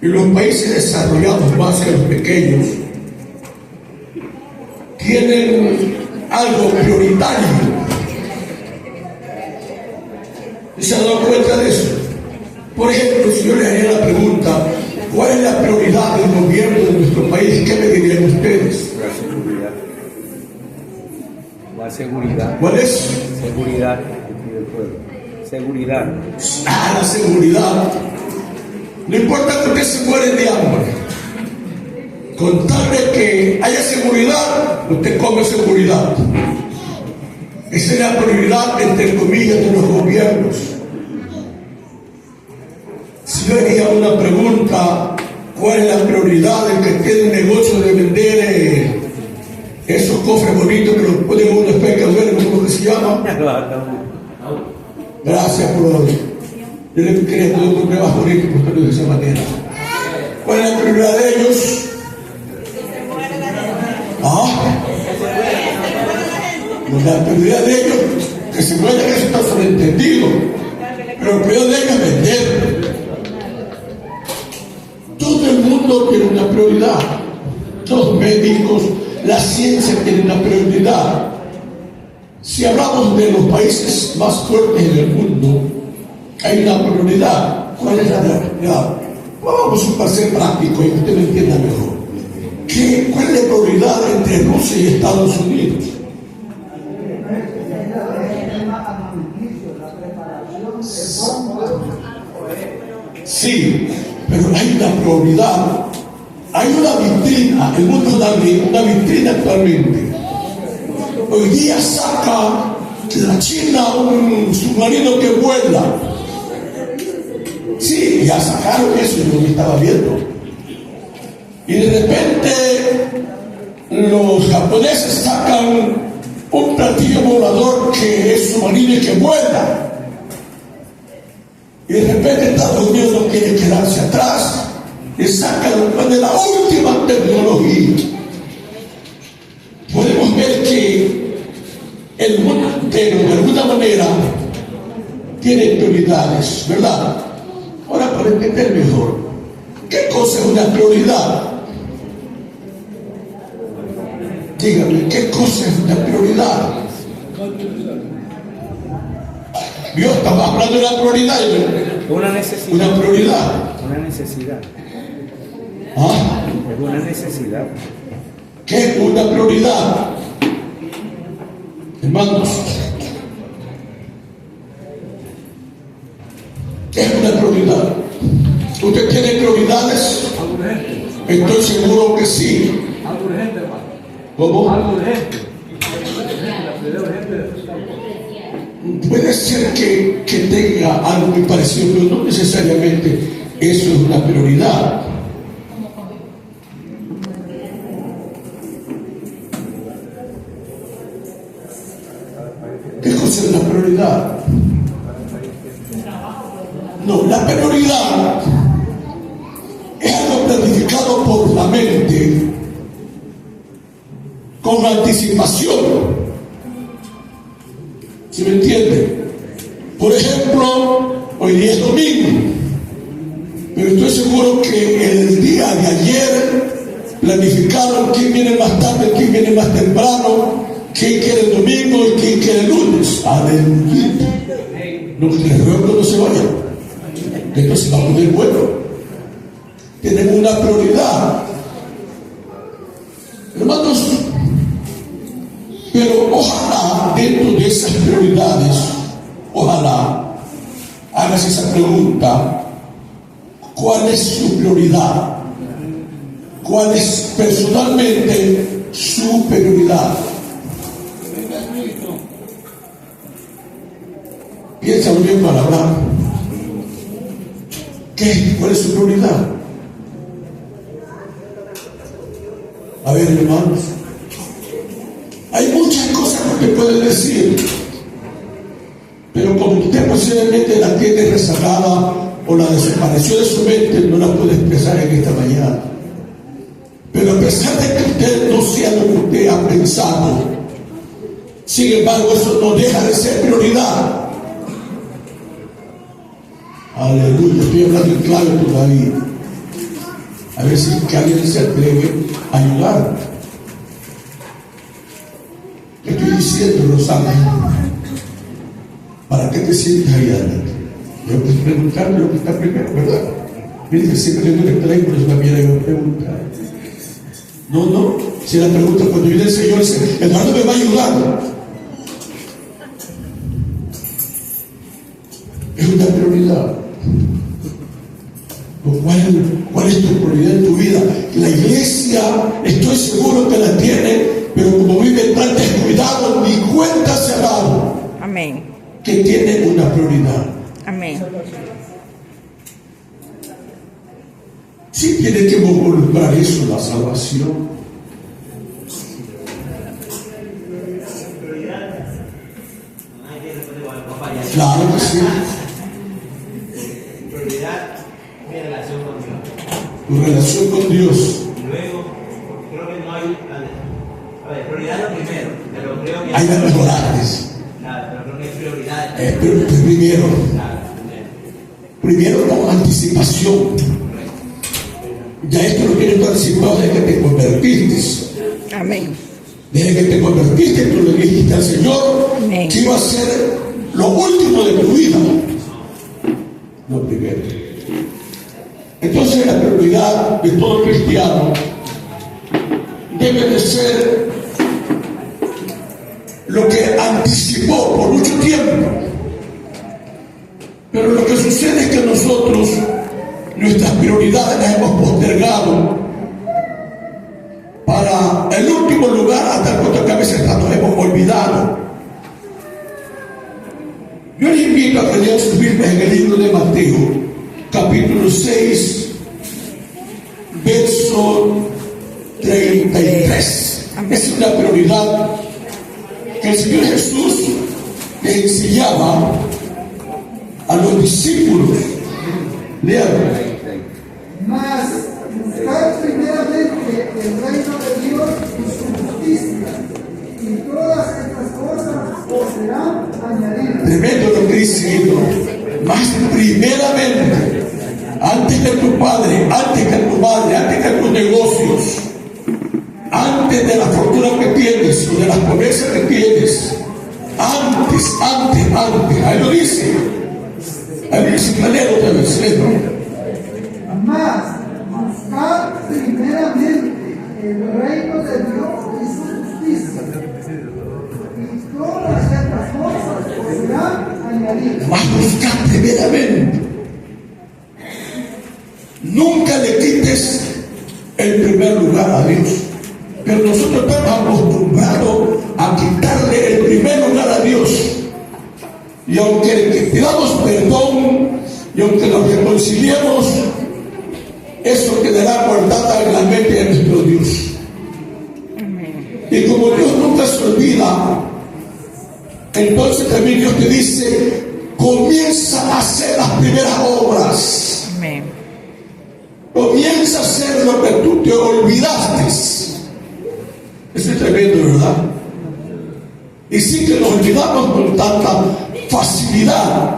Y los países desarrollados más que los pequeños tienen algo prioritario. ¿Se han dado cuenta de eso? Por ejemplo, si yo le haría la pregunta, ¿cuál es la prioridad del gobierno de nuestro país? ¿Qué me dirían ustedes? La seguridad. La seguridad. ¿Cuál es? Seguridad del pueblo. Seguridad. La seguridad. No importa que usted se muere de hambre. Con tal de que haya seguridad, usted come seguridad. Esa es la prioridad, entre comillas, de los gobiernos. Si yo haría una pregunta, ¿cuál es la prioridad del que tiene un negocio de vender esos cofres bonitos que los ponen en una especie de ¿cómo que se llama? Gracias por yo le quería poner un nombre más bonito y ponerlo de esa manera. ¿Cuál es la prioridad de ellos? La prioridad de ellos, que se muera, que eso está sobreentendido. Pero la prioridad de ellos es vender. Todo el mundo tiene una prioridad. Los médicos, la ciencia tiene una prioridad. Si hablamos de los países más fuertes en el mundo, hay una prioridad. ¿Cuál es la prioridad? Vamos a ser prácticos y que usted me entienda mejor. ¿Cuál es la prioridad entre Rusia y Estados Unidos? Sí, pero hay una prioridad. Hay una vitrina. El mundo es una vitrina actualmente. Hoy día saca la China un submarino que vuela. Sí, ya sacaron eso, yo lo estaba viendo. Y de repente los japoneses sacan un platillo volador que es submarino y que vuela. Y de repente Estados Unidos no quiere quedarse atrás y saca de la última tecnología. Podemos ver que el mundo entero, de alguna manera, tiene prioridades, ¿verdad? Ahora, para entender mejor, ¿qué cosa es una prioridad? Dígame, ¿qué cosa es una prioridad? Dios estaba hablando de una prioridad. Una necesidad. Una prioridad. Una necesidad. Es una necesidad. ¿Qué es una prioridad? Hermanos, ¿qué es una prioridad? ¿Usted tiene prioridades? Estoy seguro que sí. Algo urgente, hermano. ¿Cómo? Algo urgente. Puede ser que tenga algo muy parecido, pero no necesariamente eso es una prioridad. ¿Qué cosa es la prioridad? No, la prioridad es algo planificado por la mente con anticipación. ¿Sí me entiende? Por ejemplo, hoy día es domingo, pero estoy seguro que el día de ayer planificaron quién viene más tarde, quién viene más temprano, quién quiere el domingo y quién quiere el lunes. Aleluya. No, les ruego que no se vayan. Esto se va a poner bueno. Tenemos una prioridad. Hermanos, pero ojalá dentro de esas prioridades, ojalá hagas esa pregunta: ¿cuál es su prioridad? ¿Cuál es personalmente su prioridad? Piensa muy bien para hablar. ¿Cuál es su prioridad? A ver, hermanos, hay muchas cosas que usted puede decir, pero como usted posiblemente la tiene rezagada o la desapareció de su mente, no la puede expresar en esta mañana. Pero a pesar de que usted no sea lo que usted ha pensado, sin embargo, eso no deja de ser prioridad. Aleluya, estoy hablando en clave todavía. A veces que alguien se atreve a ayudar. ¿Qué estoy diciendo, Rosana? ¿Para qué te sientes ahí adelante? Yo pues preguntarme lo que está primero, ¿verdad? Mire que siempre tengo que traer, por eso también hay que preguntar. No, si la pregunta cuando viene el Señor, Eduardo me va a ayudar. Es una prioridad. ¿Cuál es tu prioridad en tu vida? La iglesia, estoy seguro que la tiene, pero como vive tan descuidado, ni cuenta se ha dado. Amén. Que tiene una prioridad. Amén. Sí tiene que involucrar eso, la salvación. Claro que sí. Prioridad, mi relación con Dios. Tu relación con Dios. Y luego, creo que no hay. A ver, prioridad es lo primero, pero creo que. Hay que mejorarles. Claro, pero creo que hay prioridades. Primero. Claro, primero. Primero con anticipación. Ya esto lo tienes anticipado desde que te convertiste. Amén. Desde que te convertiste, tú le dijiste al Señor Amén. que iba a ser lo último de tu vida. Lo primero. Entonces la prioridad de todo cristiano debe de ser lo que anticipó por mucho tiempo. Pero lo que sucede es que nosotros nuestras prioridades las hemos postergado para el último lugar, hasta el punto que a veces nos hemos olvidado. Yo les invito a que lean sus Biblias en el libro de Mateo, capítulo 6, verso 33. Es una prioridad que el Señor Jesús le enseñaba a los discípulos. Lean. Mas buscad primeramente el reino de Dios y su justicia, y todas estas cosas os serán añadidas. Tremendo lo que dice, más primeramente, antes que tu padre, antes que tu madre, antes que tus negocios, antes de la fortuna que tienes o de las promesas que tienes, antes, ahí lo dice, ahí dice, manera otra vez, ¿no? Mas buscad primeramente el reino de Dios y su justicia, y todas estas cosas os serán añadidas. Más buscar primeramente. Nunca le quites el primer lugar a Dios. Pero nosotros estamos acostumbrados a quitarle el primer lugar a Dios. Y aunque le pidamos perdón, y aunque nos reconciliemos, eso quedará guardada en la mente de nuestro Dios. Y como Dios nunca se olvida, entonces también Dios te dice, comienza a hacer las primeras obras. Amén. Comienza a hacer lo que tú te olvidaste. Eso es tremendo, ¿verdad? Y sí que nos olvidamos con tanta facilidad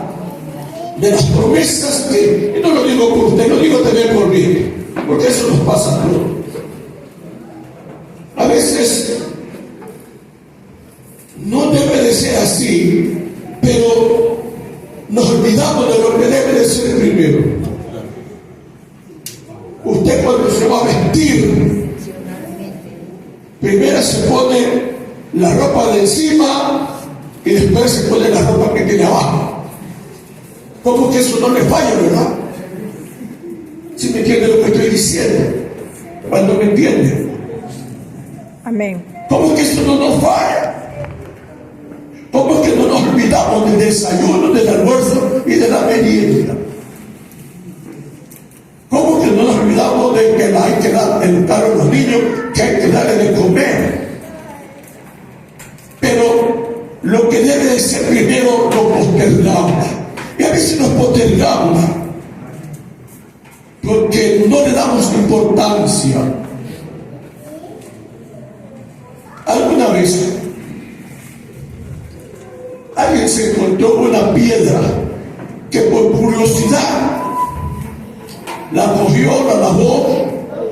de las promesas que, y no lo digo por usted, lo digo también por mí, porque eso nos pasa a todos. A veces no debe de ser así, pero nos olvidamos de lo que debe de ser primero. Usted cuando se va a vestir, primero se pone la ropa de encima y después se pone la ropa que tiene abajo. ¿Cómo que eso no le falla, verdad? ¿Sí me entiende lo que estoy diciendo? ¿Cuándo me entiende? Amén. ¿Cómo que eso no nos falla? ¿Cómo es que no nos olvidamos del desayuno, del almuerzo y de la merienda? ¿Cómo que no nos olvidamos de que hay que educar a los niños, que hay que darle de comer? Pero lo que debe de ser primero lo postergamos. Y a veces nos postergamos porque no le damos importancia. Alguna vez alguien se encontró una piedra que por curiosidad la cogió, la lavó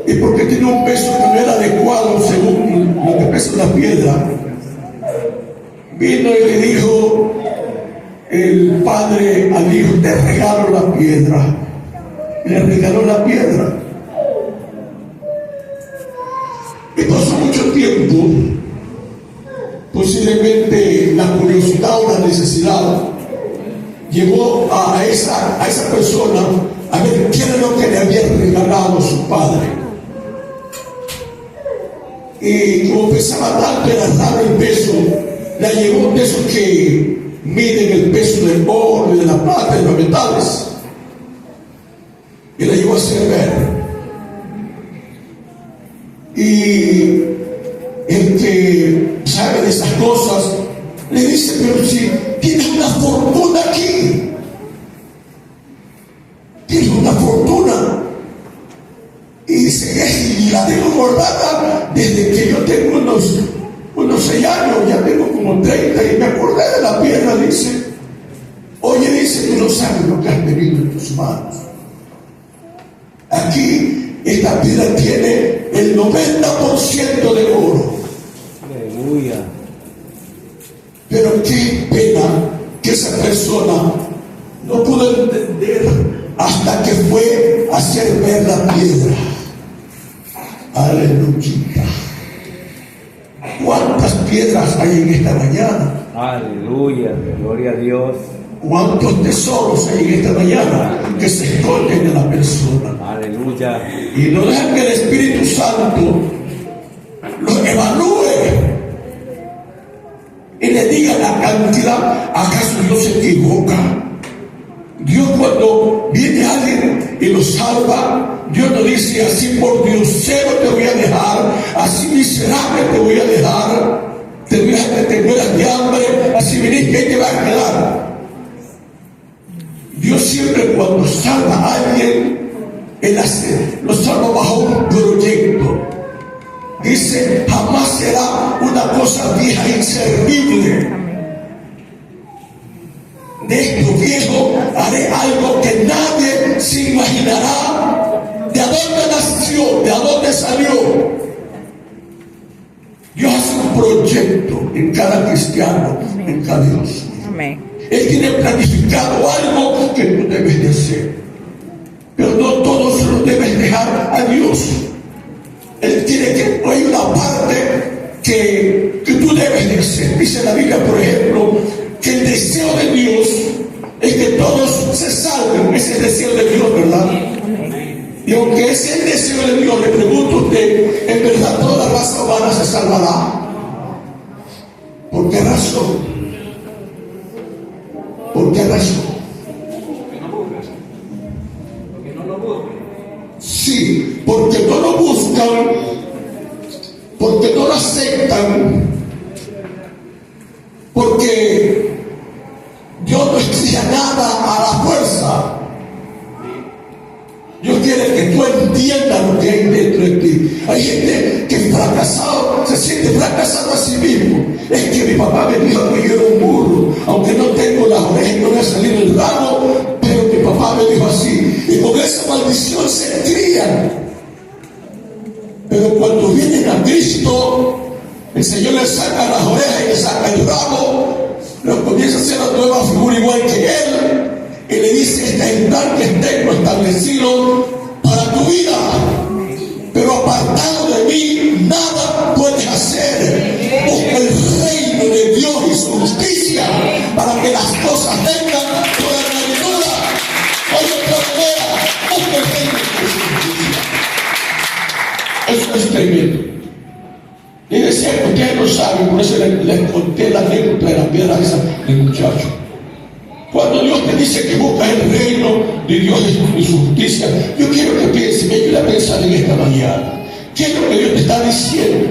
y porque tiene un peso que no era adecuado según lo que pesa la piedra, vino y le dijo el padre al hijo: te regalo la piedra. Le regaló la piedra. Y pasó mucho tiempo, posiblemente la curiosidad o la necesidad llevó a esa persona a ver qué era lo que le había regalado su padre. Y como pesaba tanto, era raro el peso, la llevó de esos que miden el peso del oro, de la plata, de los metales, y la llevó a hacer ver. Y el que sabe de esas cosas le dice: pero si tienes una fortuna aquí, tienes una fortuna. Y dice: y la tengo guardada desde que yo tengo unos 6 años, ya tengo como 30, y me acordé de la piedra. Dice: oye, dice, tú no sabes lo que has tenido en tus manos. Aquí esta piedra tiene el 90% de oro. Aleluya. Pero qué pena que esa persona no pudo entender hasta que fue a hacer ver la piedra. Aleluya. ¿Cuántas piedras hay en esta mañana? Aleluya. Gloria a Dios. ¿Cuántos tesoros hay en esta mañana que se esconden en la persona? Aleluya. Y no dejan que el Espíritu Santo los evalúe y le diga la cantidad. ¿Acaso Dios se equivoca? Dios, cuando viene alguien y lo salva, Dios no dice: así por diosero te voy a dejar, así miserable te voy a dejar, te voy a dejar que te mueras de hambre, así venís, que te va a quedar. Dios siempre, cuando salva a alguien, Él lo salva bajo un proyecto. Dice: jamás será una cosa vieja e inservible. De esto viejo haré algo que nadie se imaginará. ¿De dónde nació? ¿De dónde salió? Dios hace un proyecto en cada cristiano, en cada Dios. Amén. Él tiene planificado algo que tú debes de hacer, pero no todo se lo debes dejar a Dios. Él tiene que, hay una parte que tú debes de hacer. Dice la Biblia, por ejemplo, que el deseo de Dios es que todos se salven. Ese es el deseo de Dios, ¿verdad? Y aunque ese es el deseo de Dios, le pregunto a usted: ¿en verdad toda la raza humana se salvará? ¿Por qué razón? ¿Por qué razón? Porque no lo buscan. Sí, porque no lo buscan, porque no lo aceptan, porque Dios no exige nada a la fuerza. Dios quiere que tú entiendas lo que hay dentro de ti. Hay gente que es fracasado, se siente fracasado a sí mismo. Es que mi papá me dijo que yo era un burro, aunque no tengo las orejas y no voy a salir el rabo, pero mi papá me dijo así. Y con esa maldición se crían. Pero cuando vienen a Cristo, el Señor les saca las orejas y les saca el rabo, los comienza a hacer la nueva figura igual que Él. Y le dice: este es el plan que tengo establecido para tu vida, pero apartado de mí nada puedes hacer. Busca el reino de Dios y su justicia para que las cosas vengan por añadidura. Oye, otra manera, busca el reino de su justicia. Eso es tremendo. Y decía: ustedes no saben, por eso les conté la anécdota de la piedra esa del muchacho. Cuando Dios te dice que buscas el reino de Dios y su justicia, yo quiero que pienses, me ayude a pensar en esta mañana. ¿Qué es lo que Dios te está diciendo?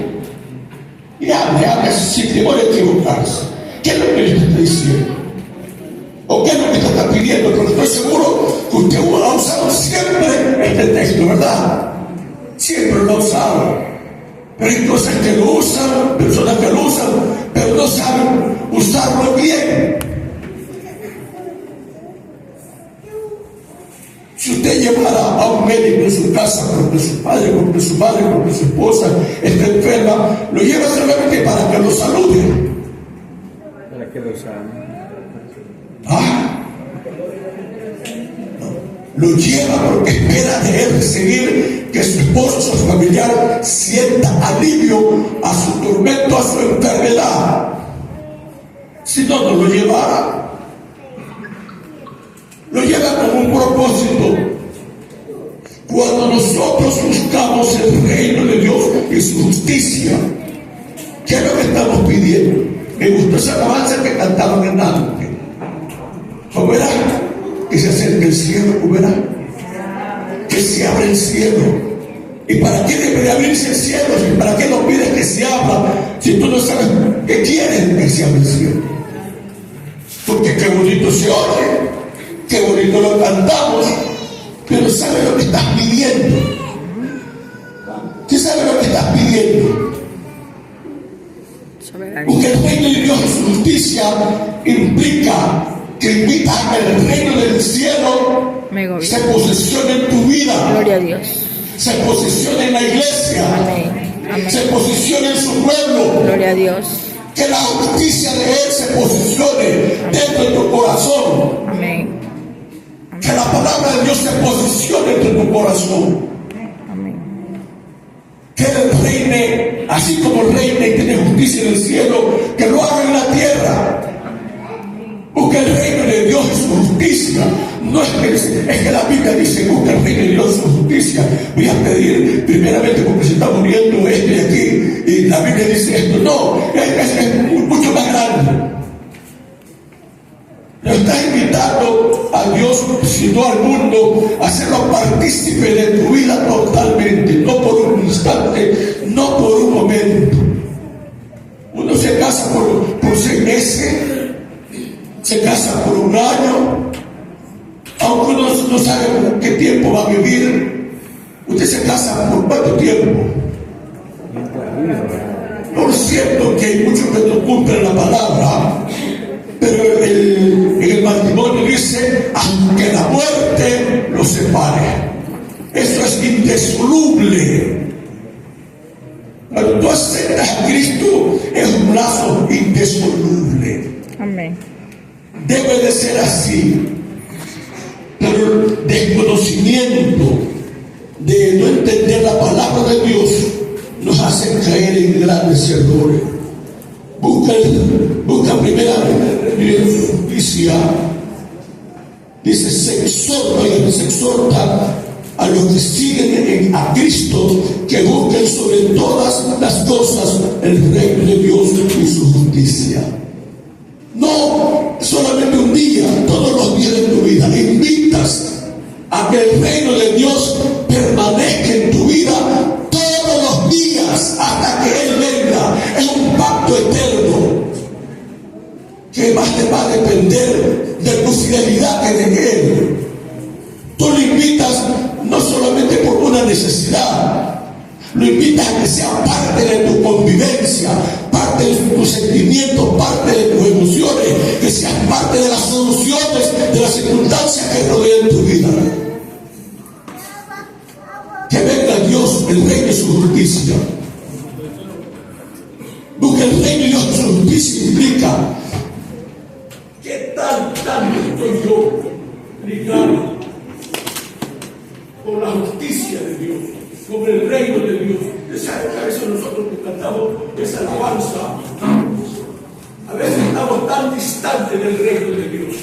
Y hable sin temor a equivocarse. ¿Qué es lo que Dios te está diciendo? ¿O qué es lo que te está pidiendo? Porque estoy seguro que usted ha usado siempre este texto, ¿verdad? Siempre lo ha usado. Pero hay cosas que lo usan, personas que lo usan, pero no saben usarlo bien. Si usted llevara a un médico en su casa porque su padre, porque su madre, porque su esposa está enferma, lo lleva solamente para que lo salude. Para que lo sane. Lo lleva porque espera de él recibir que su esposo, su familiar, sienta alivio a su tormento, a su enfermedad. Si no, no lo llevara. Lo lleva con un propósito. Cuando nosotros buscamos el reino de Dios y su justicia, ¿qué es lo que estamos pidiendo? Me gustó esa alabanza que cantaban en antes. ¿Cómo era? Que se acerque el cielo, ¿cómo era? Que se abra el cielo. ¿Y para qué debe de abrirse el cielo? ¿Y para qué nos pides que se abra? Si tú no sabes qué quieres que se abra el cielo. Porque qué bonito se oye, qué bonito lo cantamos, pero ¿sabes lo que estás pidiendo? ¿Qué sabes lo que estás pidiendo? Porque el reino de Dios y su justicia implica que invita a que el reino del cielo se posesione en tu vida. Gloria a Dios. Se posesione en la iglesia. Amén. Amén. Se posesione en su pueblo. Gloria a Dios. Que la justicia de Él se posicione dentro de tu corazón. Amén. Que la palabra de Dios se posicione dentro de tu corazón. Amén. Que Él reine, así como reina y tiene justicia en el cielo, que lo haga en la tierra. Busca el reino de Dios y su justicia. No es que la Biblia dice busca el reino de Dios y su justicia. Voy a pedir primeramente porque se está muriendo este de aquí y la Biblia dice esto. No, es mucho más grande. Nos está invitando a Dios, sino al mundo, a hacerlo partícipe de tu vida totalmente, no por un instante, no por un momento. Uno se casa por 6 meses, se casa por 1 año, aunque uno no sabe qué tiempo va a vivir. Usted se casa por cuánto tiempo. Por cierto que hay muchos que no cumplen la palabra, pero en el matrimonio dice, aunque la muerte los separe. Eso es indisoluble. Cuando tú aceptas a Cristo, es un lazo indisoluble. Amén. Debe de ser así. Pero el desconocimiento de no entender la palabra de Dios nos hace caer en grandes errores. Busca primero su justicia. Dice, se exhorta a los que siguen a Cristo que busquen sobre todas las cosas el reino de Dios y su justicia. No solamente un día, todos los días de tu vida. Invitas a que el reino de Dios permanezca en tu vida todos los días hasta que Él venga. Es un pacto eterno que más te va a depender de tu fidelidad que de Él. Tú lo invitas no solamente por una necesidad, lo invitas a que sea parte de tu convivencia, parte de tus sentimientos, parte de tus emociones, que seas parte de las soluciones de las circunstancias que rodean tu vida. Que venga Dios, el reino de su justicia. Porque el reino de Dios y su justicia implica que tanto estoy yo ligado con la justicia de Dios, con el reino de Dios. A veces nosotros que cantamos esa alabanza, a veces estamos tan distantes del reino de Dios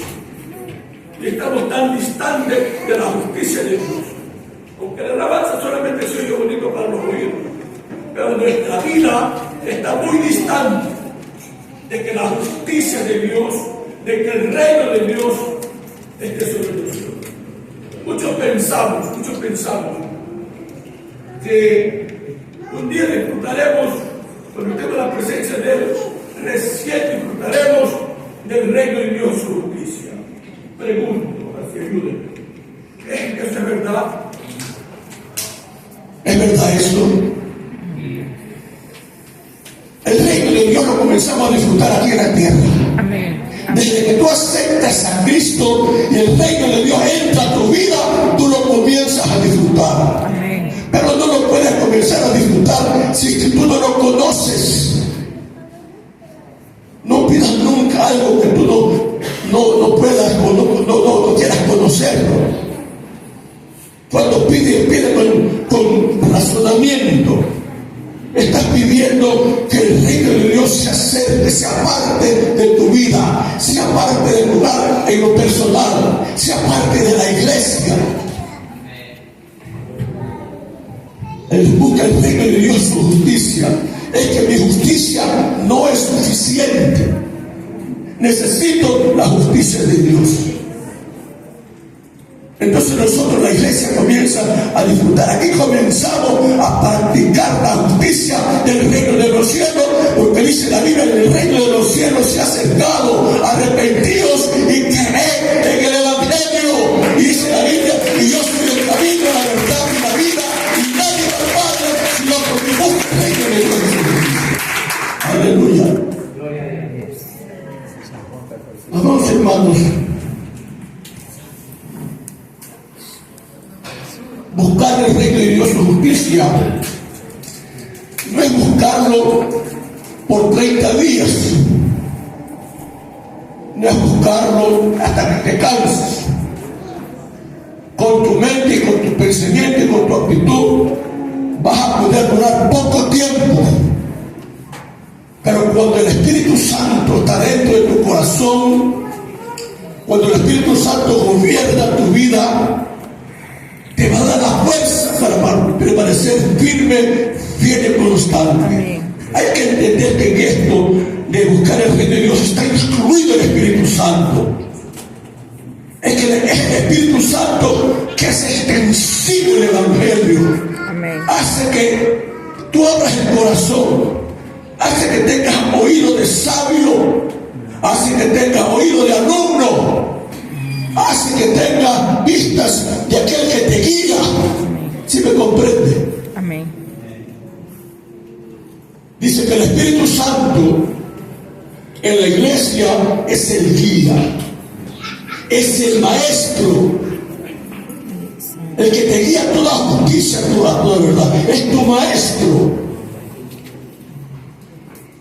y estamos tan distantes de la justicia de Dios. Aunque la alabanza solamente se oye bonito para los oídos, pero nuestra vida está muy distante de que la justicia de Dios, de que el reino de Dios esté sobre nosotros. Muchos pensamos que un día disfrutaremos, cuando estemos la presencia de Él, recién disfrutaremos del reino de Dios y su justicia. Pregunto, así ayúdenme. ¿Es que eso es verdad? ¿Es verdad eso? El reino de Dios lo comenzamos a disfrutar aquí en la tierra. Amén. Desde que tú aceptas a Cristo y el reino de Dios entra a tu vida, tú lo conoces. No pidas nunca algo que tú no puedas o no quieras conocerlo. Cuando pide con razonamiento. Estás pidiendo que el reino de Dios se acerque, sea parte de tu vida, sea parte del lugar en lo personal, sea parte de la iglesia. Busca el reino de Dios, su justicia. Es que mi justicia no es suficiente. Necesito la justicia de Dios. Entonces nosotros, la iglesia, comienza a disfrutar. Aquí comenzamos a practicar la justicia del reino de los cielos, porque dice la Biblia: el reino de los cielos se ha acercado, arrepentidos y creed en el evangelio. Y dice la Biblia: y yo soy el camino, la verdad y la vida, y nadie va al Padre sino por mi busca el reino de Dios. Aleluya. Amados hermanos, buscar el reino de Dios, su justicia, no es buscarlo por 30 días, no es buscarlo hasta que te canses. Con tu mente y con tu pensamiento y con tu actitud vas a poder durar poco tiempo. Pero cuando el Espíritu Santo está dentro de tu corazón, cuando el Espíritu Santo gobierna tu vida, te va a dar la fuerza para permanecer firme, fiel y constante. Amén. Hay que entender que en esto de buscar el reino de Dios está incluido el Espíritu Santo. Es que el Espíritu Santo, que es extensivo el Evangelio, Amén. hace que tú abras el corazón, hace que tengas oído de sabio, hace que tengas oído de alumno, hace que tengas vistas de aquel que te guía. ¿Sí me comprende? Amén. Dice que el Espíritu Santo en la iglesia es el guía, es el maestro, el que te guía a toda justicia, a toda verdad, es tu maestro.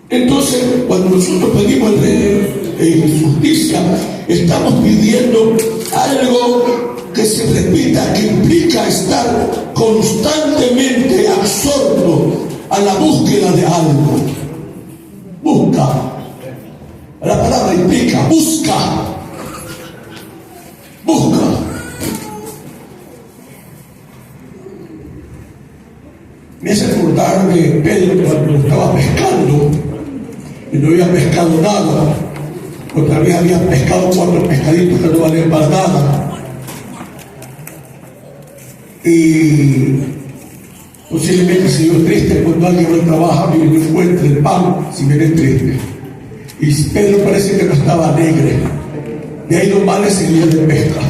Entonces, cuando nosotros pedimos en justicia, estamos pidiendo algo que se repita, que implica estar constantemente absorto a la búsqueda de algo. Busca. La palabra implica busca. Busca. Me hace recordar de Pedro cuando estaba pescando y no había pescado nada. Otra vez había pescado 4 pescaditos que no valían para nada. Y posiblemente se dio triste cuando alguien no trabaja y no encuentra el pan, si viene triste. Y Pedro parece que no estaba alegre. De ahí no vale ese día de pesca.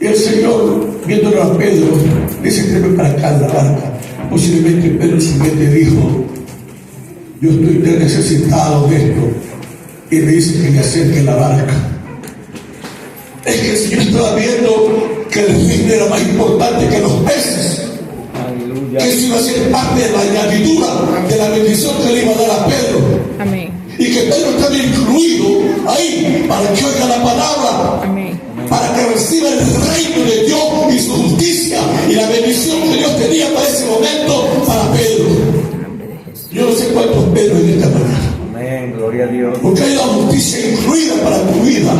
Y el Señor, viéndolo a Pedro, dice: tráeme para acá en la barca. Posiblemente Pedro en su mente dijo: yo estoy tan necesitado de esto. Y le dice que me acerque la barca. Es que el Señor estaba viendo que el reino era más importante que los peces. Aleluya. Que eso iba a ser parte de la añadidura de la bendición que le iba a dar a Pedro. Amén. Y que Pedro estaba incluido ahí para que oiga la palabra, Amén. para que reciba el reino de Dios y su justicia y la bendición que Dios tenía para ese momento para Pedro. Yo no sé cuántos Pedro en esta mañana. Amén, gloria a Dios. Porque hay la justicia incluida para tu vida.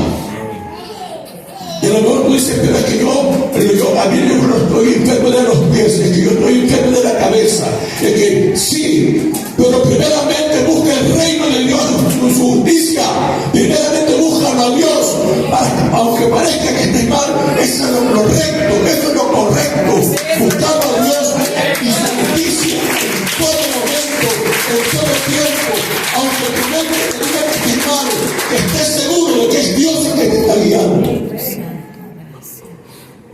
Y a lo mejor tú dices: pero es que a mí yo no estoy enfermo de los pies, es que yo estoy enfermo de la cabeza. Es que sí, pero primeramente busca el reino de Dios, su justicia. Primeramente búscalo a Dios. Aunque parezca que estés mal, eso es lo recto, eso es lo correcto. Buscando a Dios y su justicia en todo momento, en todo tiempo. Aunque tu mente te diga que estés mal, que estés seguro de que es Dios el que te está guiando.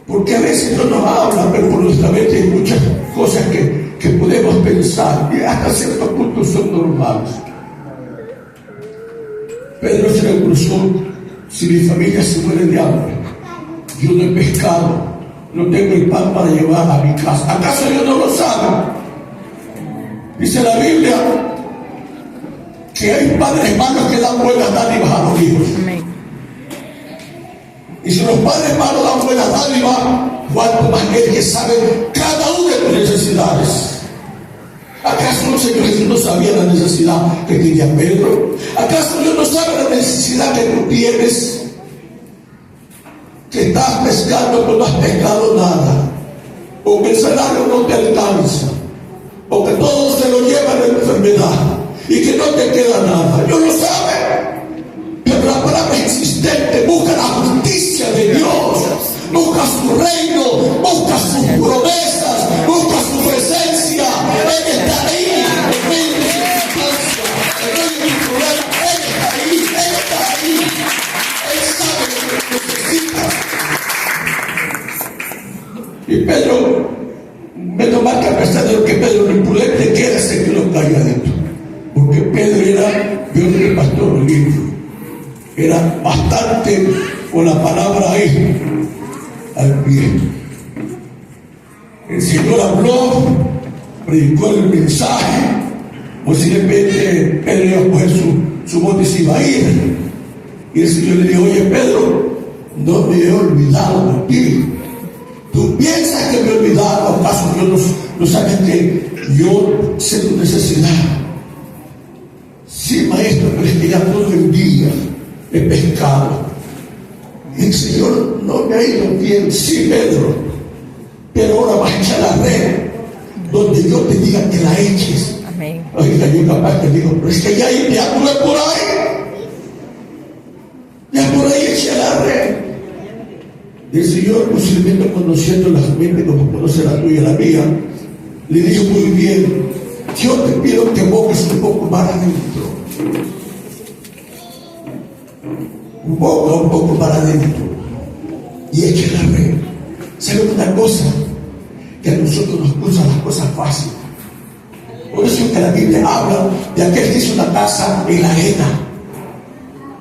Porque a veces no nos habla, pero por nuestra mente hay muchas cosas que podemos pensar y hasta cierto punto son normales. Pedro se le cruzó: si mi familia se muere de hambre, yo no he pescado, no tengo el pan para llevar a mi casa. ¿Acaso Dios no lo sabe? Dice la Biblia que hay padres malos que dan buenas dádivas a los hijos. Amén. Y si los padres malos dan buenas dádivas, cuánto más el que sabe cada una de tus necesidades. ¿Acaso el Señor Jesús no sabía la necesidad que tenía Pedro? ¿Acaso Dios no sabe la necesidad que tú tienes? Que estás pescando pero no has pescado nada, o que el salario no te alcanza, o que todo se lo lleva la enfermedad y que no te queda nada. Dios lo sabe, pero la palabra es insistente. Busca la justicia de Dios, busca su reino, busca sus promesas, busca su presencia. Él está ahí. Y Pedro, menos mal que a pesar de lo que Pedro era imprudente, que era, se quedó calladito. Porque Pedro era peor que el pastor Olivio. Era bastante con la palabra ahí, al pie. El Señor habló, predicó el mensaje. Posiblemente Pedro iba a coger su bote y se iba a ir. Y el Señor le dijo: oye, Pedro, no me he olvidado de ti. ¿Tú piensas que me he olvidado? ¿Acaso Dios no sabe que yo sé tu necesidad? Sí, maestro, pero es que ya todo el día he pescado. Y el Señor no me ha ido bien. Sí, Pedro, pero ahora vas a echar la red donde yo te diga que la eches. Amén. Oiga, yo capaz que digo, pero es que ya tuve por ahí. Ya por ahí eché la red. El Señor, posiblemente conociendo la mente como conoce la tuya y la mía, le dijo: muy bien, yo te pido que boques un poco más adentro. Un poco para adentro. Y eche la red. ¿Saben una cosa? Que a nosotros nos gustan las cosas fáciles. Por eso es que la Biblia habla de aquel que hizo una casa en la arena.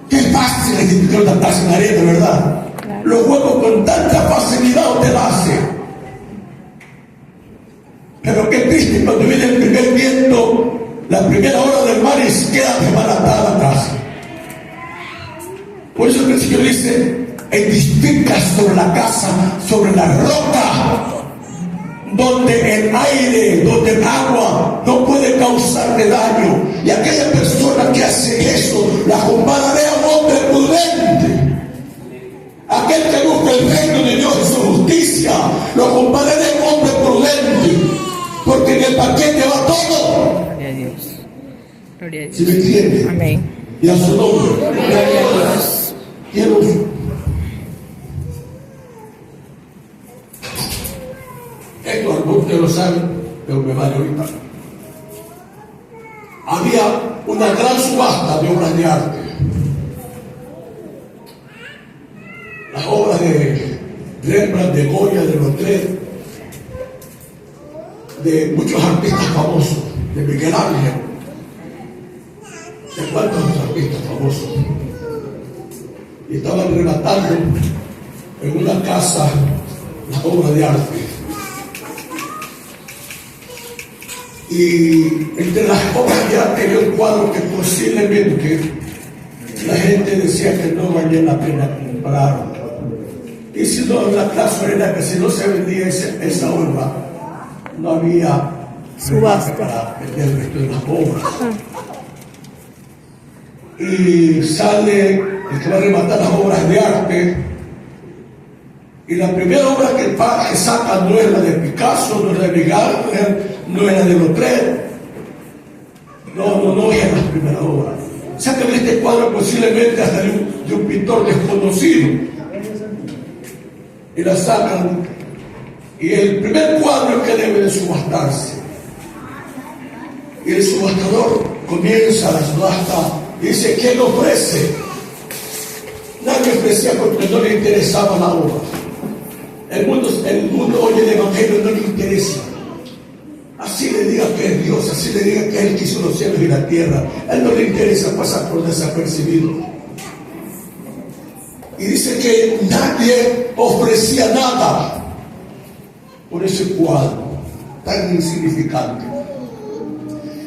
Qué fácil es edificar una casa en la arena, ¿verdad? Los huevos con tanta facilidad te la hace. Pero qué triste cuando viene el primer viento, la primera hora del mar, y queda desbaratada la casa. Por eso que el Señor dice: edifica sobre la casa, sobre la roca, donde el aire, donde el agua no puede causarle daño. Y aquella persona que hace eso, la compararé a un hombre prudente. Aquel que busca el reino de Dios y su justicia, lo compararé a un hombre prudente, porque en el paquete va todo. Gloria a Dios. Gloria a Dios. ¿Sí me entiende? Amén. Y a su nombre. Gloria a Dios. Quiero. Esto algunos de lo saben, pero me vale ahorita. Había una gran subasta de obras de arte. Las obras de Rembrandt, de Goya, de Lautrec, de muchos artistas famosos, de Miguel Ángel, de cuántos artistas famosos. Y estaban rematando en una casa las obras de arte. Y entre las obras de arte había un cuadro que posiblemente la gente decía que no valía la pena comprar. Y si no, la clase era que si no se vendía esa obra, no había Subasta para vender el resto de las obras. Y sale el que va a rematar las obras de arte, y la primera obra que saca no es la de Picasso, no es la de Miguel Ángel, no es la de Lautrec, no es la primera obra. Sacan este cuadro posiblemente hasta de un pintor desconocido, y la sacan, y el primer cuadro es que debe de subastarse. Y el subastador comienza la subasta y dice: ¿quién ofrece? Nadie ofrecía porque no le interesaba la obra. El mundo oye el evangelio, no le interesa. Así le diga que es Dios, así le diga que Él quiso los cielos y la tierra, a Él no le interesa pasar por desapercibido. Y dice que nadie ofrecía nada por ese cuadro tan insignificante.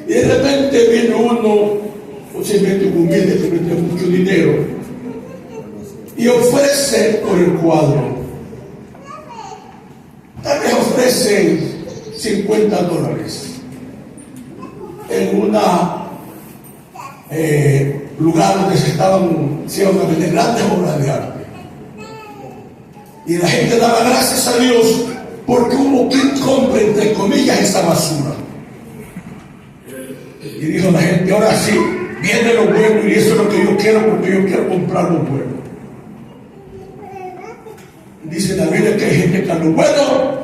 Y de repente viene uno, posiblemente humilde, que tiene mucho dinero, y ofrece por el cuadro. Tal vez ofrece $50 en una lugar donde se iban a vender grandes obras de arte. Y la gente daba gracias a Dios porque hubo quien compre, entre comillas, esa basura. Y dijo la gente, ahora sí, viene lo bueno y eso es lo que yo quiero porque yo quiero comprar lo bueno. Dice la Biblia que hay gente que a lo bueno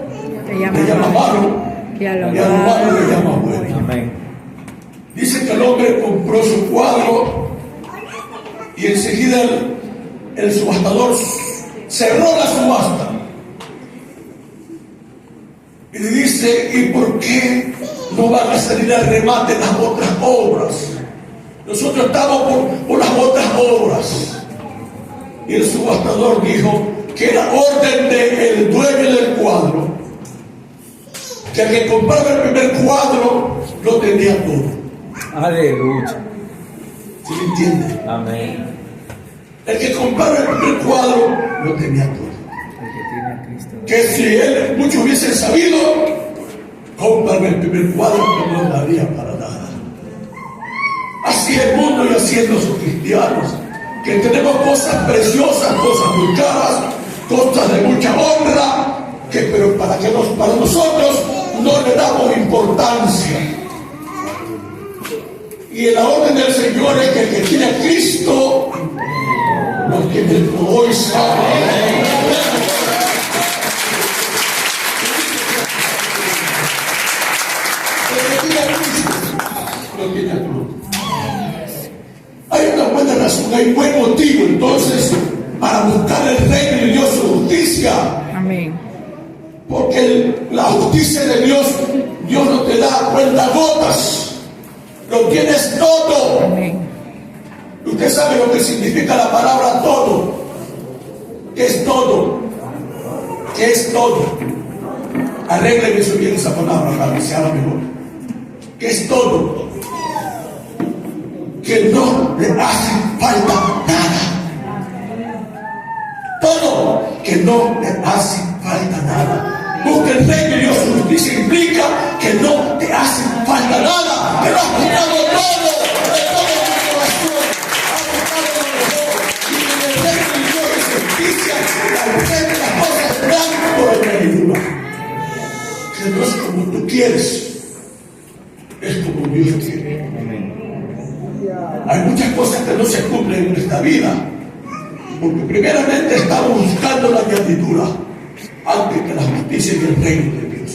le llama malo y a lo malo le llama bueno. Amén. Dice que el hombre compró su cuadro y enseguida el subastador cerró la subasta. Y le dice, ¿y por qué no van a salir al remate las otras obras? Nosotros estamos por las otras obras. Y el subastador dijo que era orden del dueño del cuadro, que el que compraba el primer cuadro lo tenía todo. Aleluya. ¿Sí me entiende? Amén. El que compraba el primer cuadro lo tenía todo. El que tiene a Cristo. Que si muchos hubiesen sabido, compran el primer cuadro que no daría para nada. Así es el mundo y así es los cristianos, que tenemos cosas preciosas, cosas muy caras, cosas de mucha honra, pero para nosotros no le damos importancia. Y en la orden del Señor es que el que tiene a Cristo lo tiene todo y sabe. El que tiene a Cristo lo tiene a todo. Hay una buena razón, hay un buen motivo entonces para buscar el reino de Dios, su justicia. Amén. Porque la justicia de Dios no te da cuentagotas. Lo tienes todo. Amén. Usted sabe lo que significa la palabra todo. ¿Qué es todo? ¿Qué es todo? Arreglen eso bien esa palabra para que sea mejor. ¿Qué es todo? Que no le hace falta nada. Todo, que no le hace falta nada. Busca el reino de Dios, su justicia implica que no te hace falta nada, que lo has buscado todo, de todo tu corazón, has buscado lo mejor, y en el reino de Dios y su justicia, las cosas serán por añadidura. Que no es como tú quieres, es como Dios quiere. Hay muchas cosas que no se cumplen en esta vida, porque primeramente estamos buscando la añadidura antes que la justicia y el reino de Dios.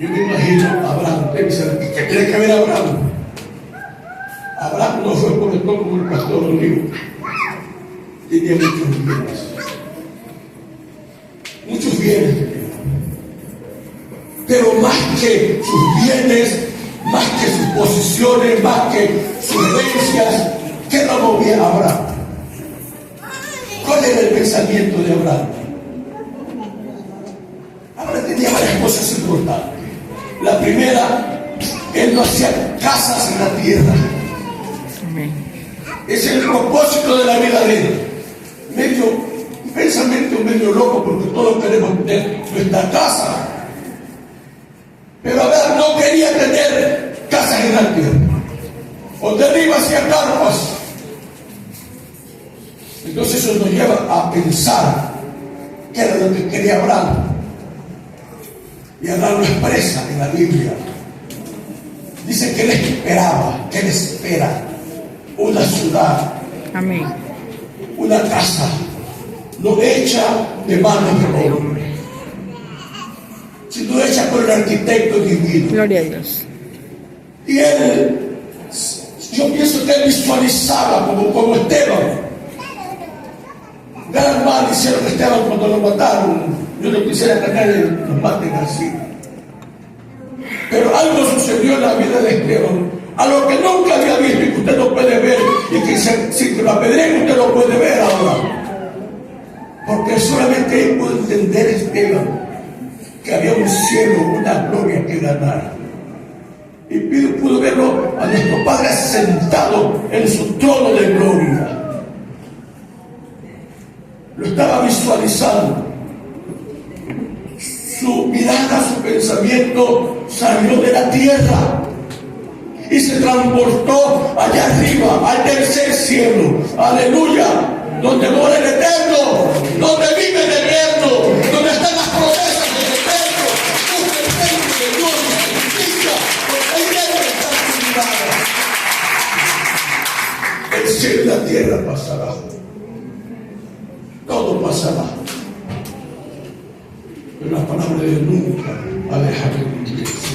Yo me imagino a Abraham. Usted dice, ¿qué tiene que ver Abraham? Abraham no fue por esto como el pastor Olivo. Tenía muchos bienes, pero más que sus bienes, más que sus posiciones, más que sus herencias, ¿qué lo movía a Abraham? ¿Cuál era el pensamiento de Abraham? Abraham tenía varias cosas importantes. La primera, él no hacía casas en la tierra. Ese es el propósito de la vida de él. Un pensamiento medio loco, porque todos queremos tener nuestra casa. Pero Abraham no quería tener casas en la tierra. Donde arriba hacía carpas. Entonces eso nos lleva a pensar qué era lo que quería Abraham. Y Abraham lo expresa en la Biblia. Dice que él esperaba, que él espera una ciudad, Amén. una casa, no hecha de manos de hombre, sino hecha por el arquitecto divino. Gloria a Dios. Y él, yo pienso que él visualizaba como Esteban. Gran mal hicieron a Esteban cuando lo mataron. Yo no quisiera que nadie nos maten así. Pero algo sucedió en la vida de Esteban, a lo que nunca había visto y que usted no puede ver, y que si lo apedrean usted lo puede ver ahora. Porque solamente él puede entender, Esteban, que había un cielo, una gloria que ganar. Y pudo verlo a nuestro Padre sentado en su trono de gloria. Lo estaba visualizando. Su mirada, su pensamiento salió de la tierra y se transportó allá arriba, al tercer cielo. Aleluya. Donde mora el Eterno, donde vive el Eterno, donde están las promesas del Eterno. Busca el reino de Dios y su justicia, porque ahí debe estar su mirada. El cielo y la tierra pasará. Todo pasará. Pero la palabra de Dios nunca va a dejar de cumplirse.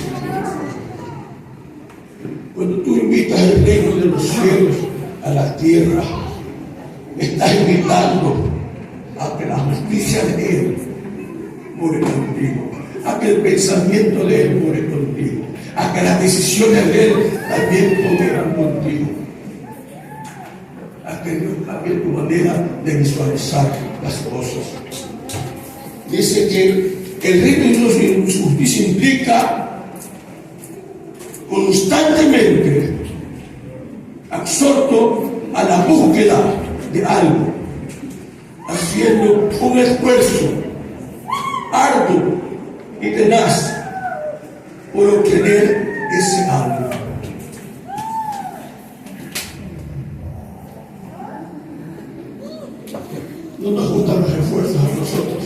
Cuando tú invitas el reino de los cielos a la tierra, estás invitando a que la justicia de Él more contigo, a que el pensamiento de Él more contigo, a que las decisiones de Él también moran contigo, a que tu manera de visualizar las cosas. Dice que el reino de Dios y su justicia implica constantemente absorto a la búsqueda de algo, haciendo un esfuerzo arduo y tenaz por obtener ese algo. No nos gustan los esfuerzos a nosotros.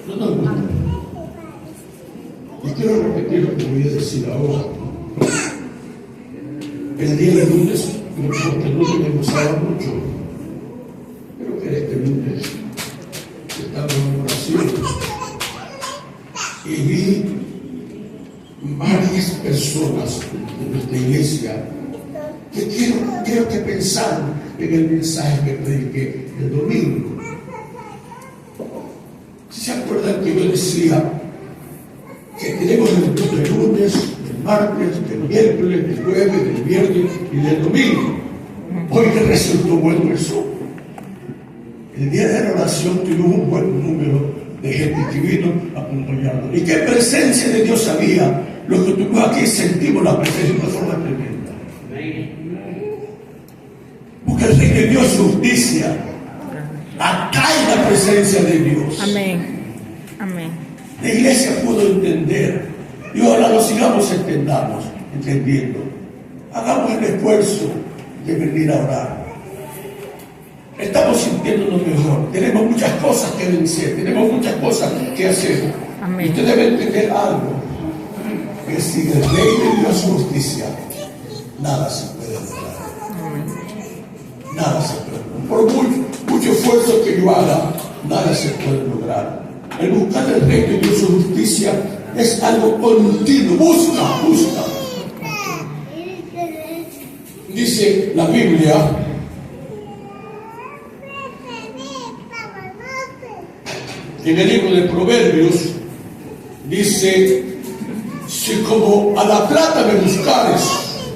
No nos gustan. Y quiero repetir lo que voy a decir ahora. El día de lunes, porque el lunes me gustaba mucho, pero que este lunes estaba en oración y vi varias personas de nuestra iglesia que quiero que pensaran en el mensaje que prediqué el domingo. Si se acuerdan que yo decía que tenemos el culto de lunes, del martes, del miércoles, del jueves, del viernes y del domingo. Hoy me resultó bueno eso. El día de la oración tuvimos un buen número de gente que vino acompañando. Y qué presencia de Dios había. Los que tuvimos aquí sentimos la presencia de una forma tremenda. Porque el reino de Dios es justicia. Atrae la presencia de Dios. Amén. Amén. La iglesia pudo entender. Y ahora lo sigamos entendiendo. Hagamos el esfuerzo de venir a orar. Estamos sintiéndonos mejor. Tenemos muchas cosas que vencer. Tenemos muchas cosas que hacer. Amén. Usted debe entender algo. Que sin el reino de Dios justicia, nada se puede lograr. Nada se puede lograr. Por mucho esfuerzo que yo haga, nada se puede lograr. El buscar el reino de Dios su justicia es algo continuo. Busca. Dice la Biblia en el libro de Proverbios, dice: si como a la plata me buscares,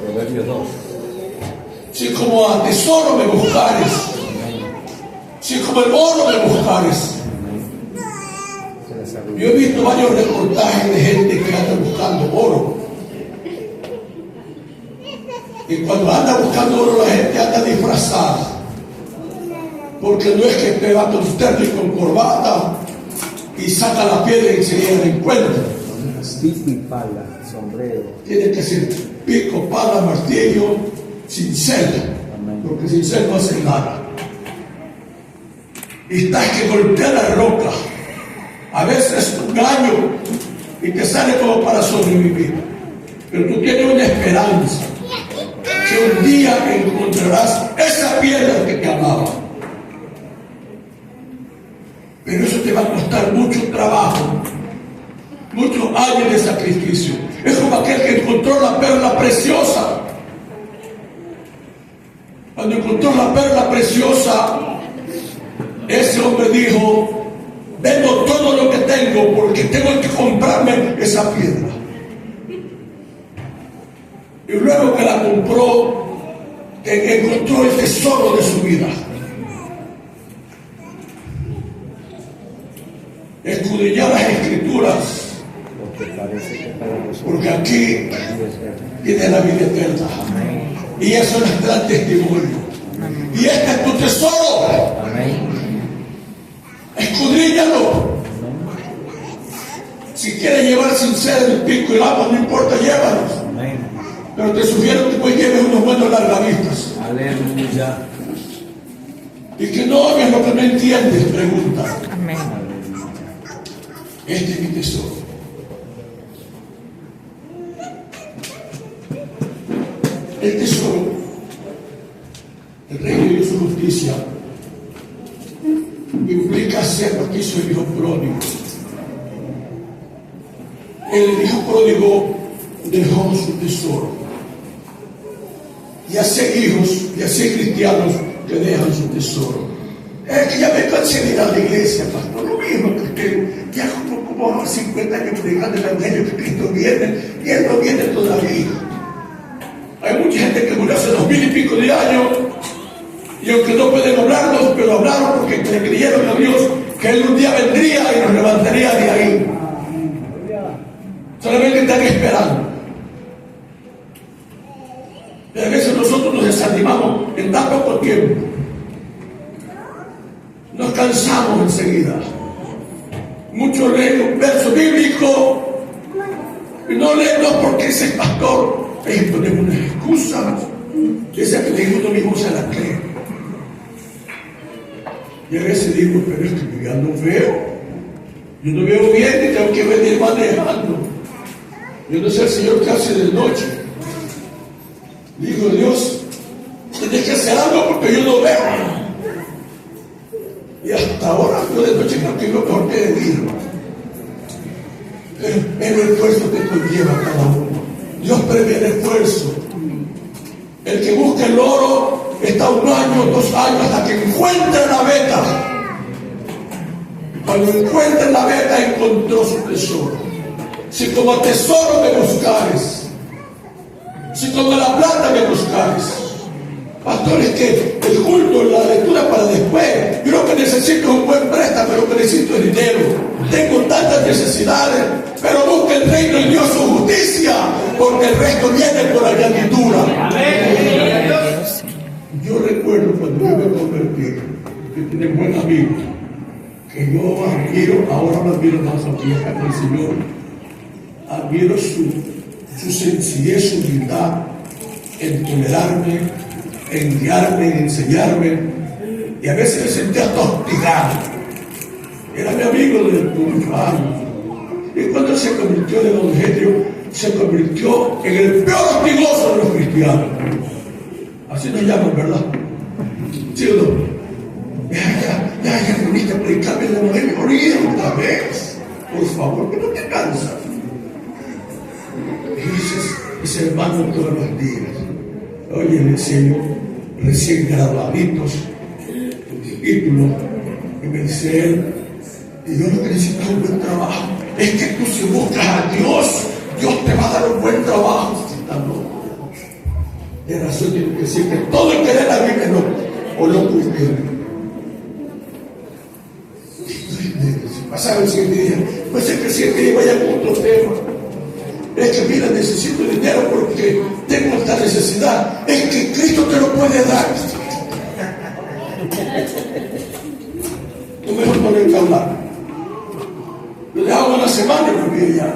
Proverbios 2. si como a tesoro me buscares, si como el oro me buscares. Yo he visto varios reportajes de gente que anda buscando oro. Y cuando anda buscando oro, la gente anda disfrazada. Porque no es que te va con terno y con corbata y saca la piedra y se la encuentra. Pico y pala, sombrero. Tiene que ser pico, pala, martillo, cincel. Porque cincel no hace nada. Y estás que golpear la roca. A veces es un gallo y te sale como para sobrevivir. Pero tú tienes una esperanza que un día encontrarás esa piedra que te amaba. Pero eso te va a costar mucho trabajo, muchos años de sacrificio. Es como aquel que encontró la perla preciosa. Cuando encontró la perla preciosa, ese hombre dijo: vendo todo lo que tengo porque tengo que comprarme esa piedra. Y luego que la compró, encontró el tesoro de su vida. escudriñar las escrituras, Porque parece que para nosotros porque aquí es verdad. tiene la vida eterna. Y eso es el gran testimonio. Y este es tu tesoro. Amén. Escudriñalo. Si quieres llevar sin ser el pico y el agua, no importa, llévalos. Amén. Pero te sugiero que pues lleves unos buenos largavistas. Aleluya. Y que no hagas lo que no entiendes, pregunta. Amén. Este es mi tesoro. El tesoro, el reino de Dios y justicia, implica hacer lo que hizo el hijo pródigo. El hijo pródigo dejó su tesoro. Y así hijos, y así cristianos que dejan su tesoro. Es que ya me cansé de ir a la iglesia, pastor. Lo mismo que usted, ya como 50 años predicando el evangelio que Cristo viene, y Él no viene todavía. Hay mucha gente que murió hace 2000 y pico de años, y aunque no pueden hablarnos, pero hablaron porque le creyeron a Dios que Él un día vendría y nos levantaría de ahí. Solamente están esperando. Pero a veces nosotros nos desanimamos en tan poco tiempo. Nos cansamos enseguida. Muchos leen un verso bíblico y no leen porque ese pastor. Ahí ponemos unas excusas. Esa que uno mismo se la cree. Y a veces digo, pero es que yo ya no veo. Yo no veo bien y tengo que venir manejando. Yo no sé el Señor qué hace de noche. Digo, Dios, tienes que hacer algo porque yo no veo. Y hasta ahora yo de noche creo que es lo mejor que de día. Pero el esfuerzo que conlleva cada uno. Dios prevé el esfuerzo. El que busca el oro está 1 año, 2 años hasta que encuentre la veta. Cuando encuentre la veta encontró su tesoro. Si como tesoro me buscares, si como la plata me buscares. Pastor, es que el culto, la lectura para después. Yo lo que necesito es un buen préstamo, pero lo que necesito es dinero. Tengo tantas necesidades, pero busca el reino de Dios su justicia, porque el resto viene por añadidura. Amén. Yo recuerdo cuando yo me convertí, que tenía buen amigo, que yo admiro, ahora no admiro más a mi hija del Señor, admiro su sencillez, su humildad, en tolerarme, en guiarme, en enseñarme, y a veces me sentía hasta hostigado. Era mi amigo de muchos años. Y cuando se convirtió en el Evangelio, se convirtió en el peor hostigoso de los cristianos. Así nos llaman, ¿verdad? ¿Sí o no? Ya viniste a predicarme el Evangelio, otra vez. Por favor, que no te cansas. Y ese hermano todos los días. Oye, le enseño recién graduaditos, un título, y me dice él, y yo lo que necesito es un buen trabajo. Es que tú si buscas a Dios, Dios te va a dar un buen trabajo. De razón tiene que decir que todo el que lee la Biblia es loco, o loco y si pasaba el siguiente día, pues el que el siguiente día vaya con otro tema. Es que mira, necesito dinero porque tengo esta necesidad. Es que Cristo te lo puede dar. Tú mejor no le hablar. Lo dejaba una semana y volví allá.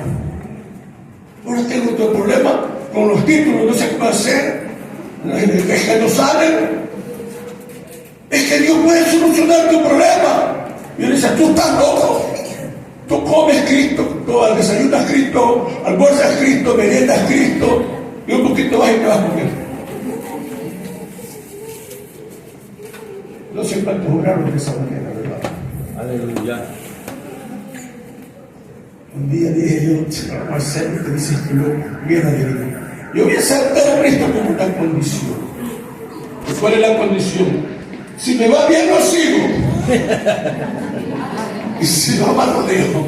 Ahora tengo otro problema con los títulos, no sé qué va a hacer. Es que no salen. Es que Dios puede solucionar tu problema. Y yo le decía, tú estás loco. Tú comes Cristo, tú desayunas Cristo, almuerzas Cristo, meriendas Cristo, y un poquito más y te vas a comer. No sé cuántos oraron de esa manera, ¿verdad? Aleluya. Un día dije yo, Marcelo, te dices que yo viera de mí. Yo voy a aceptar a Cristo con una condición. ¿Y cuál es la condición? Si me va bien, lo sigo. Y si no, más lo dejo.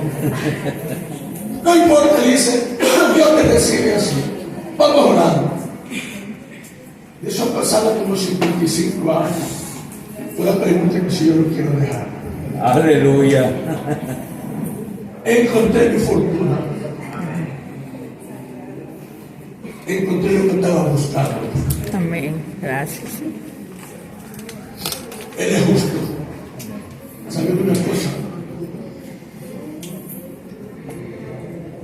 No importa, dice, Dios te recibe así. Vamos orando. De eso han pasado como 55 años. Una pregunta que si yo lo quiero dejar. Aleluya. Encontré mi fortuna. Encontré lo que estaba buscando. Amén. Gracias. Él es justo. ¿Saben una cosa?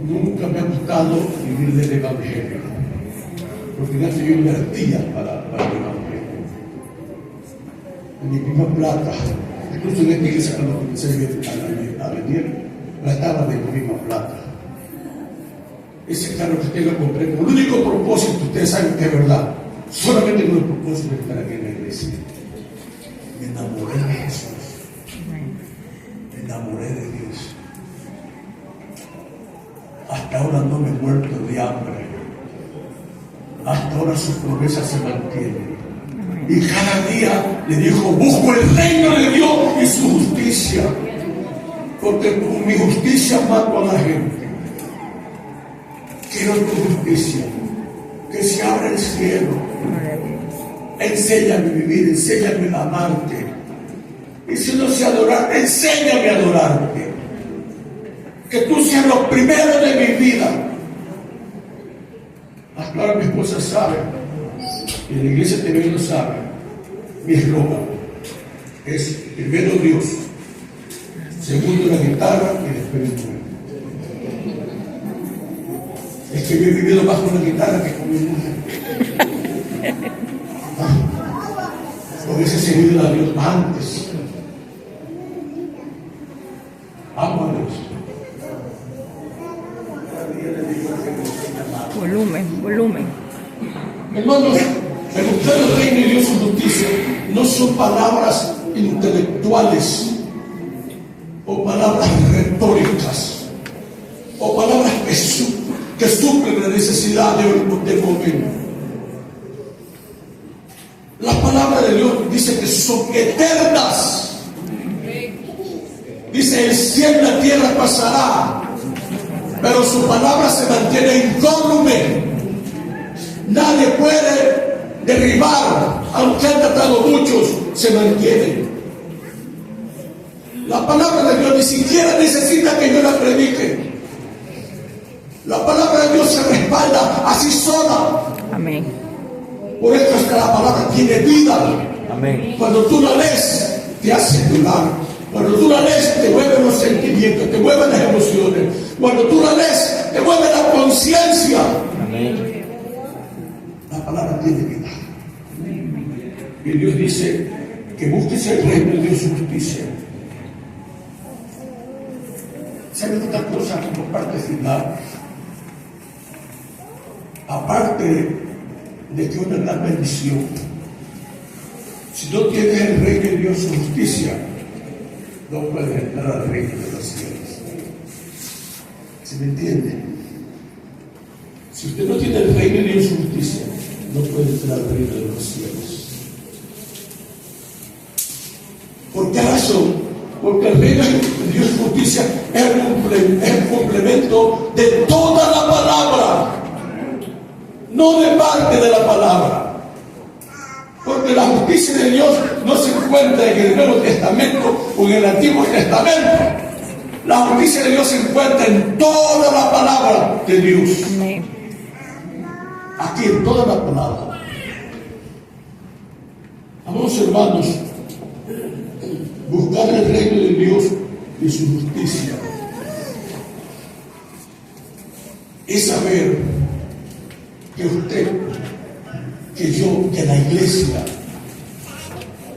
Nunca me ha gustado vivir del Evangelio, porque no yo invertía para el Evangelio. En mi misma plata, incluso en esta iglesia cuando comencé a venir, gastaba de mi misma plata. Ese carro que usted lo compré con el único propósito, ustedes saben que es verdad, solamente con el propósito de estar aquí en la iglesia. Me enamoré de Jesús, me enamoré de Dios. Hasta ahora no me he muerto de hambre. Hasta ahora su promesa se mantiene. Y cada día le dijo, busco el reino de Dios y su justicia. Porque con mi justicia mato a la gente. Quiero tu justicia. Que se abra el cielo. Enséñame a vivir, enséñame a amarte. Y si no sé adorar, enséñame a adorarte. Que tú seas lo primero de mi vida. Hasta ahora mi esposa sabe, y la iglesia también lo sabe, mi eslogan es primero Dios, segundo la guitarra y después el mundo. Es que yo he vivido más con la guitarra que con mi mujer. Por eso he servido a Dios antes. Amo a Dios. Volumen. Hermanos, el buscar el reino de Dios y su justicia no son palabras intelectuales o palabras retóricas o palabras que suplen la necesidad del momento. La palabra de Dios dice que son eternas. Dice, el cielo y la tierra pasará, pero su palabra se mantiene incólume. Nadie puede derribar, aunque han tratado muchos, se mantiene. La palabra de Dios ni siquiera necesita que yo la predique. La palabra de Dios se respalda así sola. Amén. Por eso es que la palabra tiene vida. Amén. Cuando tú la lees, te hace dudar. Cuando tú la lees, te mueven los sentimientos, te mueven las emociones. Cuando tú la lees, te mueve la conciencia. Amén. La palabra tiene vida. Y Dios dice que busques el reino de Dios y su justicia. ¿Saben otra cosa como parte final? Aparte de que una gran bendición, si no tienes el reino de Dios y su justicia, no puedes entrar al reino de los cielos. ¿Se me entiende? Si usted no tiene el reino de Dios y su justicia, no puede entrar al reino de los cielos. ¿Por qué razón? Porque el reino de Dios y su justicia es el complemento de toda la palabra, no de parte de la palabra. Porque la justicia de Dios no se encuentra en el Nuevo Testamento o en el Antiguo Testamento. La justicia de Dios se encuentra en toda la palabra de Dios. Amén. Aquí en toda la palabra. Amados hermanos, buscar el reino de Dios y su justicia es saber que usted, que yo, que la iglesia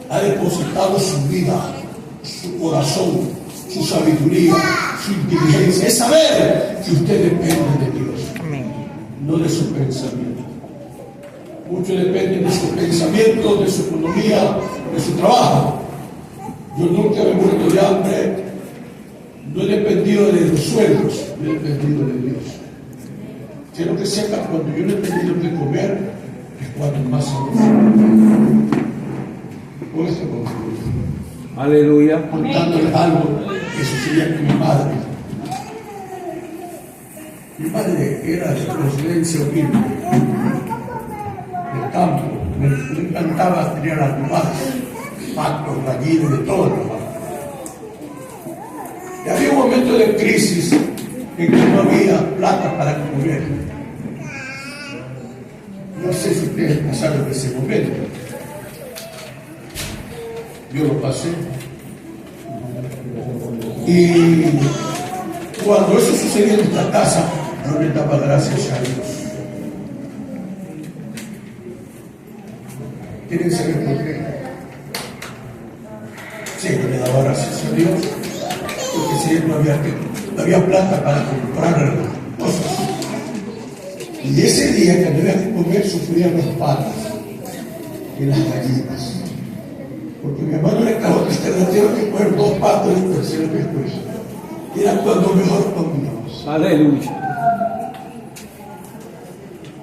ha depositado su vida, su corazón, su sabiduría, su inteligencia. Es saber que usted depende de Dios, Amén. no de su pensamiento. Muchos dependen de su pensamiento, de su economía, de su trabajo. Yo nunca me he muerto de hambre, no he dependido de los sueldos, no he dependido de Dios. Quiero que sepan, cuando yo no he tenido que comer, es cuando más con esto concluyo. Aleluya. Contándoles algo que sucedía con mi madre. Mi madre era de procedencia humilde, del campo. Me encantaba tener animales, patos, gallinas, de todo. Y había un momento momento de crisis en que no había plata para comer. No sé si ustedes pasaron ese momento. Yo lo pasé. Y cuando eso sucedió en nuestra casa, yo le daba gracias a Dios. ¿Quieren saber por qué? Siempre le daba gracias a Dios, porque si no había plata para comprar cosas. Y ese día que no había que comer, sufrían los patos y las gallinas. Porque mi hermano le acabó de alternativa que comer 2 patos y un tercero después. Era cuando mejor comíamos. Aleluya.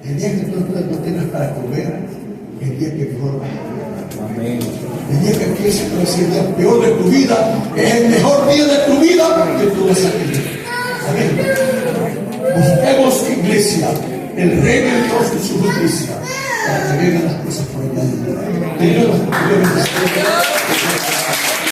El día que tú no tengas para comer, el día que mejor vas a comer. Amén. El día que pienses que va a ser el día peor de tu vida, es el mejor día de tu vida que tú vas a tener. Amén. Busquemos, iglesia, el reino de Dios y su justicia, para que vengan las cosas por allá. Tenemos